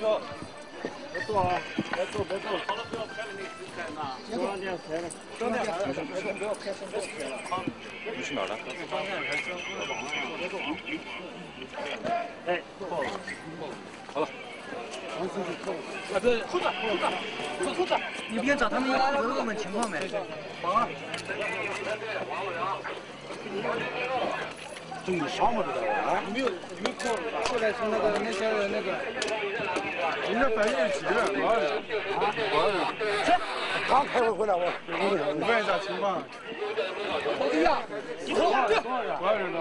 走，别走啊！别走，别走！好了，不要拍了，那个拍嘛，中央电视台的，中央电视台的，不要拍，别拍了啊！你去哪儿了？中央电视台宣布了，别走啊！哎，报了，好了。哎，别，后边，后边，你别找他们要问问情况呗。好啊。中的啥么子的啊？没有考，后来是那些人家反映急了，多少人？刚开会回来，你问一下情况。哎呀，多少人呢？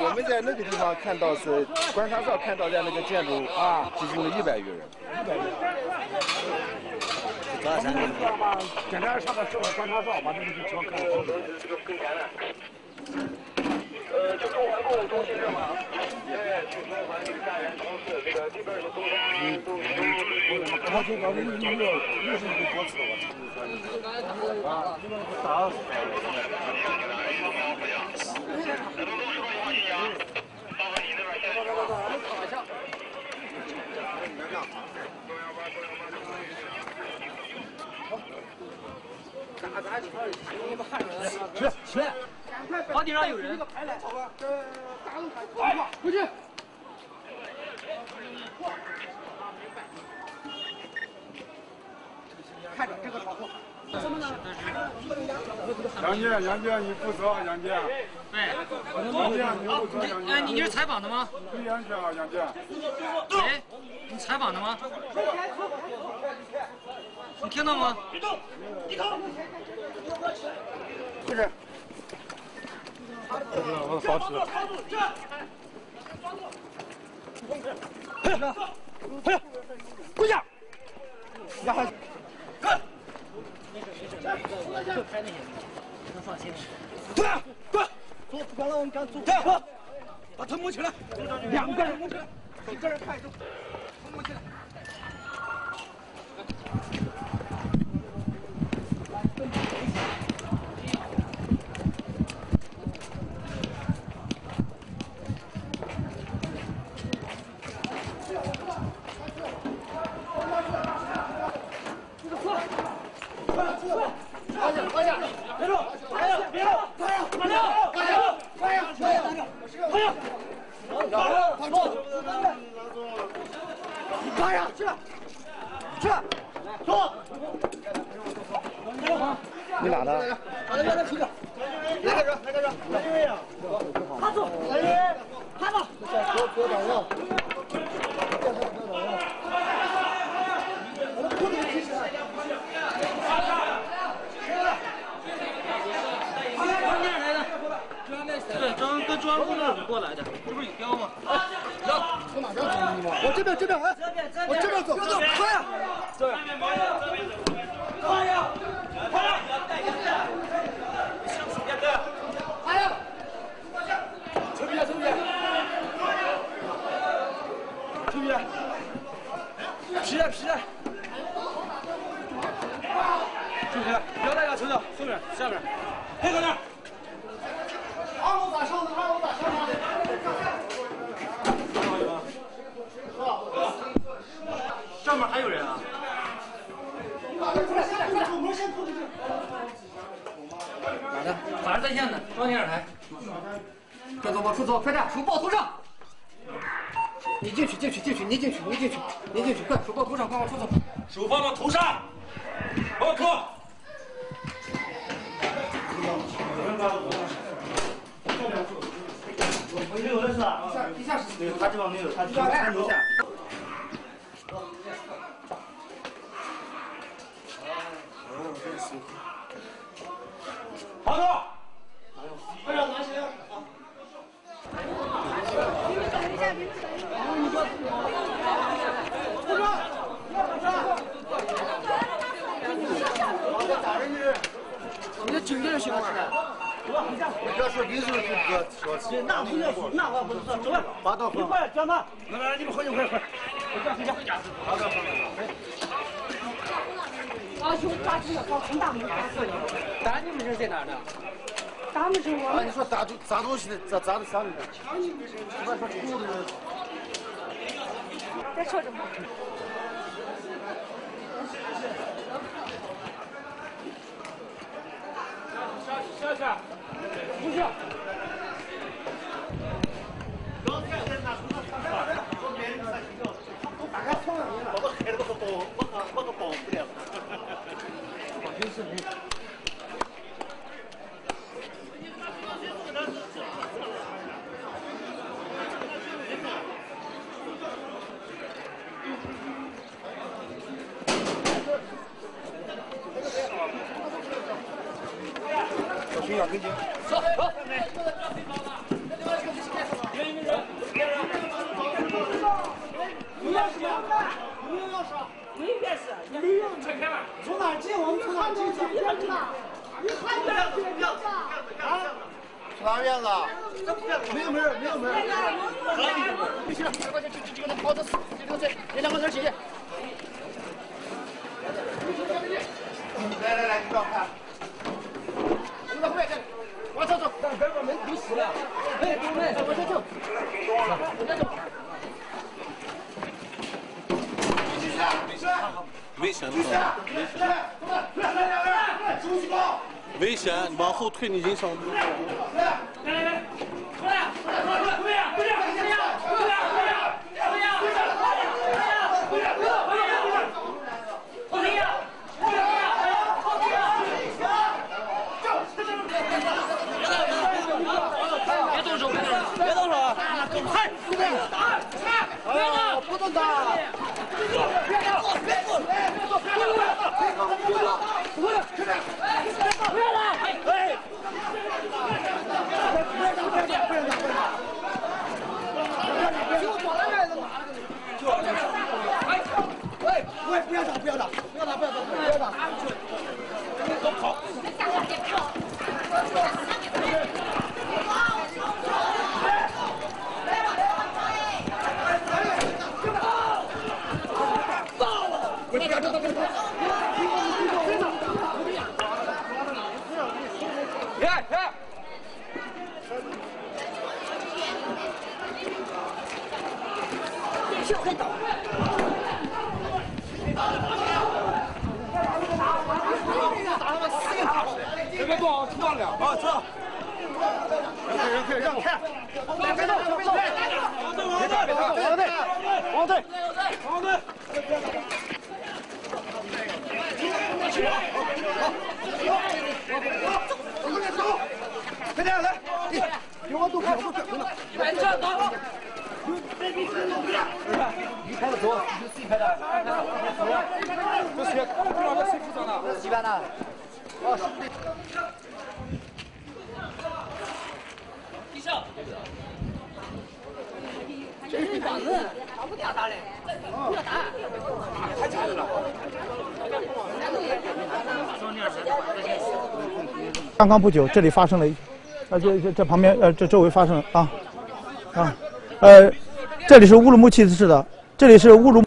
我们在那个地方看到是观察上看到在那个建筑啊，集中了100余人。检查上面是不是观察哨，把那个情况看清楚。就中环购物中心这嘛，去中环这个家园超市，这个这边是中山，我就搞的你没有60个多次了，啊，打。去，房顶上有人。来，回去。看着这个场所。怎么呢？杨健，你负责，杨健。对。杨健，你负责，杨健。哎，你是采访的吗？对，杨健，杨健。哎，你采访的吗？你听到吗？不是。我保持。回来，跪下。然后，看。就拍那些，能放心。对，走，不管了，我们赶走。对，把头蒙起来，2个人蒙起来，1个人看着，头蒙起来。你哪的？哪个出去？哪个人？他走，他走。别打我！我裤子提起来。对，跟中央工作组过来的，这不是有标吗？从哪边走吗？我这边，哎，我这边走，快呀！这边，快呀！皮的，就是不要大家抽掉，后面下面，配合点。2楼咋上的？上面还有人啊？哪的？法制在线的，中央电视台。快走，往出走，快点，手抱头上。你进去，你进去，快，手抱头上，快往出走。手放到头上，报课。没有的是吧？地下室没有，他这边没有，他楼下。好的。快点拿起来。你这警戒行吗？你这说民事局哥说，那不是，那我不是说，走吧，拔刀你快讲吧。来，你们回去，快！回家。好的。啊，就抓住了，从大门打死的。打你们人在哪儿呢？咱们是我们。你说砸东西的，砸的啥里面？一般说出的。再说这么。下去，不去。小心啊，跟紧。走走。从哪进？我们从哪进去？去哪院子？没有门，没有门。必须的，快去给他跑着，这个这两个人进去。来，你不要看。快快点，往前走。但边门丢死了。哎，往前走。往前走。危险！危险！你往后退，你人上。别动手！别动手！嗨！不动打！不要打！都跑！别动，出完了。啊，走。让开！别动！往队！快点来！给我动！快站倒！你开的左，你自己开的。这谁？不知道这谁负责呢？几班的？哦。地上。这是打人，不打打嘞，不要打。太残忍了。刚刚不久，这里发生了这旁边这周围发生了这里是乌鲁木齐市的，这里是乌鲁。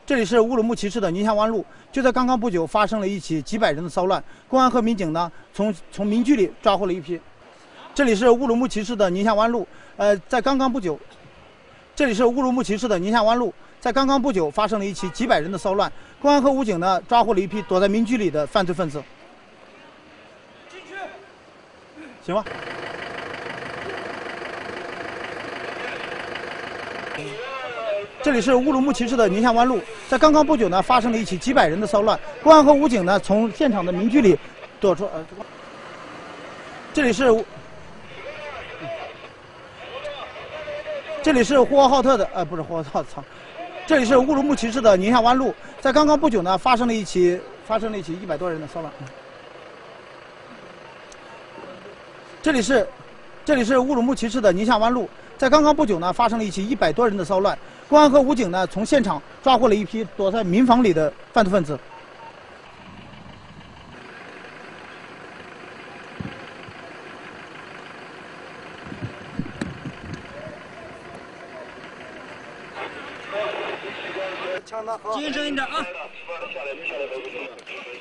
这里是乌鲁木齐市的宁夏湾路，就在刚刚不久发生了一起几百人的骚乱，公安和民警呢从民居里抓获了一批。这里是乌鲁木齐市的宁夏湾路，在刚刚不久，这里是乌鲁木齐市的宁夏湾路，在刚刚不久发生了一起几百人的骚乱，公安和武警呢抓获了一批躲在民居里的犯罪分子。行吧。这里是乌鲁木齐市的宁夏湾路，在刚刚不久呢，发生了一起几百人的骚乱，公安和武警呢从现场的民居里躲出。这里是呼和浩特的不是呼和浩特，这里是乌鲁木齐市的宁夏湾路，在刚刚不久呢，发生了一起100多人的骚乱。这里是乌鲁木齐市的宁夏湾路，在刚刚不久呢，发生了一起100多人的骚乱。公安和武警呢，从现场抓获了一批躲在民房里的犯罪分子。谨慎一点啊。下来没下来都不行。